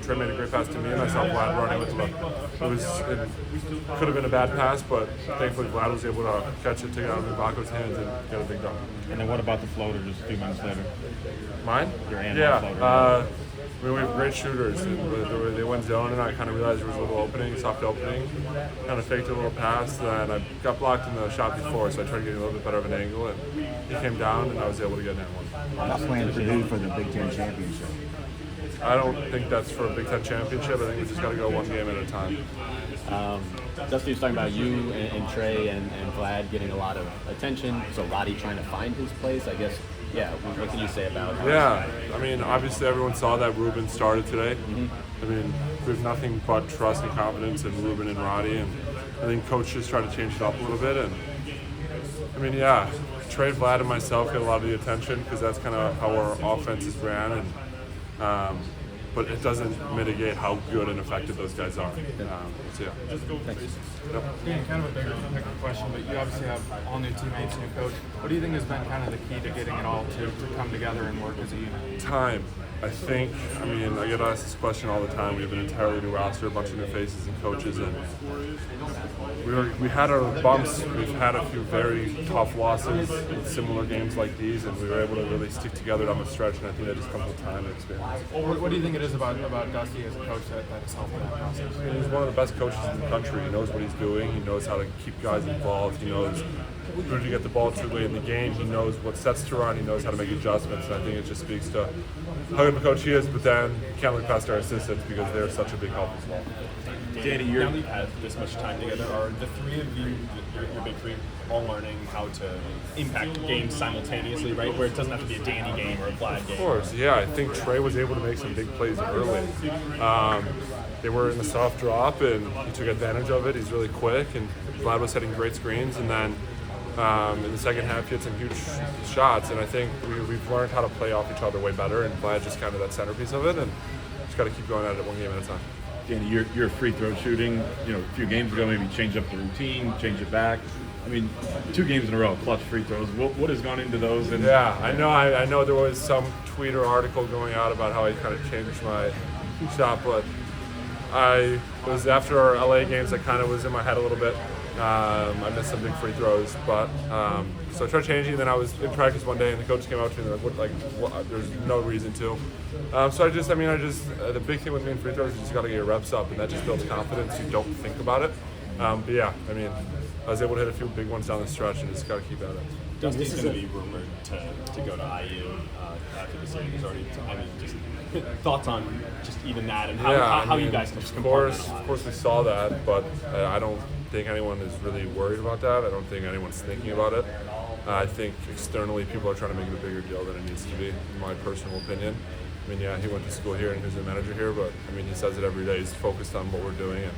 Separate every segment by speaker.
Speaker 1: Trey made a great pass to me, and I saw Vlad running with the left. It could have been a bad pass, but thankfully Vlad was able to catch it, take it out of Mbako's hands, and get a big dunk.
Speaker 2: And then what about the floater just a few minutes later?
Speaker 1: Mine?
Speaker 2: Your floater.
Speaker 1: We have great shooters. They went zone, and I kind of realized there was a little opening, soft opening. Kind of faked a little pass, then I got blocked in the shot before, so I tried to get a little bit better of an angle, and he came down, and I was able to get an one.
Speaker 3: What's playing Purdue for the Big Ten championship?
Speaker 1: I don't think that's for a Big Ten championship. I think we just got to go one game at a time.
Speaker 4: Dusty was talking about you and Trey and Vlad getting a lot of attention. So Roddy trying to find his place, I guess. Yeah, what can you say about how?
Speaker 1: Yeah, I mean, obviously everyone saw that Ruben started today.
Speaker 4: Mm-hmm.
Speaker 1: I mean, we have nothing but trust and confidence in Ruben and Roddy, and I think coach just tried to change it up a little bit. And I mean, yeah, Trey, Vlad, and myself get a lot of the attention because that's kind of how our offense is ran, and but it doesn't mitigate how good and effective those guys are. So yeah.
Speaker 4: Thanks.
Speaker 1: Yep.
Speaker 5: Yeah, kind of a bigger question, but you obviously have all new teammates, new coach. What do you think has been kind of the key to getting it all to come together and work as a unit?
Speaker 1: Time. I think, I get asked this question all the time. We have an entirely new roster, a bunch of new faces and coaches, and we had our bumps. We've had a few very tough losses in similar games like these, and we were able to really stick together down the stretch, and I think that just comes with time and experience.
Speaker 5: What do you think it is about Dusty as a coach that's helped in that process?
Speaker 1: He's one of the best coaches in the country. He knows what he's doing. He knows how to keep guys involved. He knows who to get the ball to late in the game. He knows what sets to run. He knows how to make adjustments. And I think it just speaks to how good of a coach he is. But then you can't look past our assistants because they're such a big help as well.
Speaker 6: Danny, now that you've had this much time together, are the three of you, your big three, all learning how to impact games simultaneously, right? Where it doesn't have to be a Danny game or a Vlad game.
Speaker 1: Of course, yeah. I think Trey was able to make some big plays early. They were in the soft drop, and he took advantage of it. He's really quick, and Vlad was setting great screens. And then in the second half, he had some huge shots. And I think we've learned how to play off each other way better, and Vlad just kind of that centerpiece of it. And just got to keep going at it one game at a time.
Speaker 2: Danny, your free throw shooting, a few games ago, maybe change up the routine, change it back. I mean, 2 games in a row, clutch free throws. What has gone into those? And
Speaker 1: yeah, I know there was some tweet or article going out about how I kind of changed my shot, but it was after our LA games that kind of was in my head a little bit. I missed some big free throws, but so I tried changing. And then I was in practice one day, and the coach came out to me and like, there's no reason to. So the big thing with me in free throws is you just got to get your reps up, and that just builds confidence. You don't think about it. But yeah, I was able to hit a few big ones down the stretch, and just got to keep at it.
Speaker 6: Dusty's going to be rumored to go to IU after the season. He's already. Just thoughts on just even that and how you guys can just compartmentalize.
Speaker 1: Of course, we saw that, but I don't think anyone is really worried about that. I don't think anyone's thinking about it. I think externally people are trying to make it a bigger deal than it needs to be, in my personal opinion. Yeah, he went to school here and he's a manager here, but he says it every day. He's focused on what we're doing, and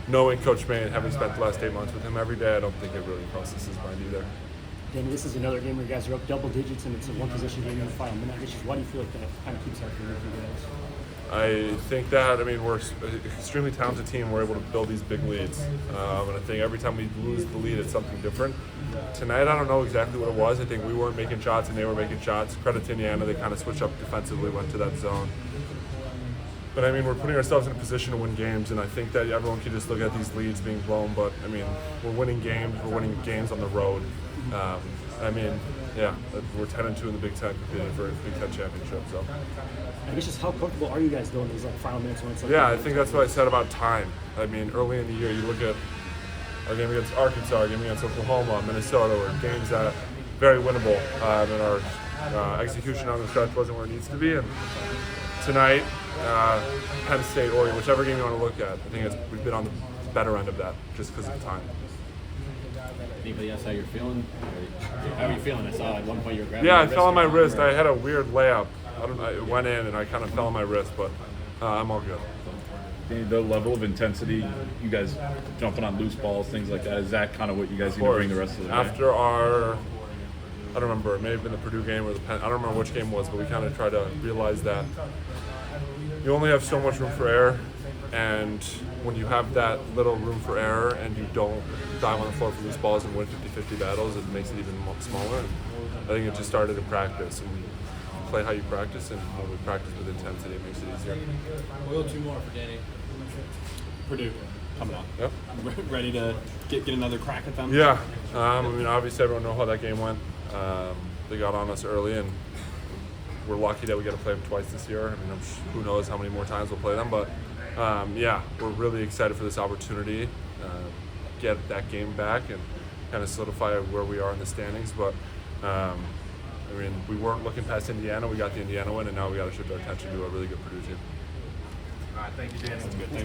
Speaker 1: knowing Coach May and having spent the last 8 months with him every day, I don't think it really crosses his mind either.
Speaker 7: Danny, this is another game where you guys are up double digits and it's a one-possession game in the final minute. Why do you feel like that kind of keeps happening with you guys?
Speaker 1: I think that, we're an extremely talented team. We're able to build these big leads. And I think every time we lose the lead, it's something different. Tonight, I don't know exactly what it was. I think we weren't making shots and they were making shots. Credit to Indiana, they kind of switched up defensively, went to that zone. But we're putting ourselves in a position to win games, and I think that everyone can just look at these leads being blown, but we're winning games. We're winning games on the road. We're 10-2 in the Big Ten, competing for a Big Ten championship. So,
Speaker 7: I guess just how comfortable are you guys doing these final minutes when it's like?
Speaker 1: Yeah, I think that's what I said about time. Early in the year, you look at our game against Arkansas, our game against Oklahoma, Minnesota, were games that are very winnable, and our execution on the stretch wasn't where it needs to be. And tonight, Penn State, Oregon, whichever game you want to look at, I think we've been on the better end of that just because of time.
Speaker 4: Anybody else how you're feeling? How are you feeling? I saw at one point you were grabbing.
Speaker 1: Yeah, I fell on my wrist. I had a weird layup. It went in and I kind of fell on my wrist, but I'm all good.
Speaker 2: The level of intensity, you guys jumping on loose balls, things like that, is that kind of what you guys need to bring the rest of the day?
Speaker 1: After I don't remember, it may have been the Purdue game or the Penn, I don't remember which game it was, but we kind of tried to realize that you only have so much room for error, and when you have that little room for error and you don't dive on the floor for loose balls and win 50-50 battles, it makes it even smaller. And I think it just started in practice, and we play how you practice, and when we practice with intensity, it makes it easier.
Speaker 8: We'll go 2 more for Danny.
Speaker 6: Purdue coming up.
Speaker 1: Yep.
Speaker 6: Ready to get another crack at them?
Speaker 1: Yeah. I mean, obviously everyone knows how that game went. They got on us early, and we're lucky that we get to play them twice this year. I mean, who knows how many more times we'll play them, but yeah, we're really excited for this opportunity, get that game back and kind of solidify where we are in the standings. But I mean, we weren't looking past Indiana. We got the Indiana win, and now we got to shift our attention to a really good Purdue team.
Speaker 5: All right, thank you, Dan.
Speaker 6: That's good. Thanks.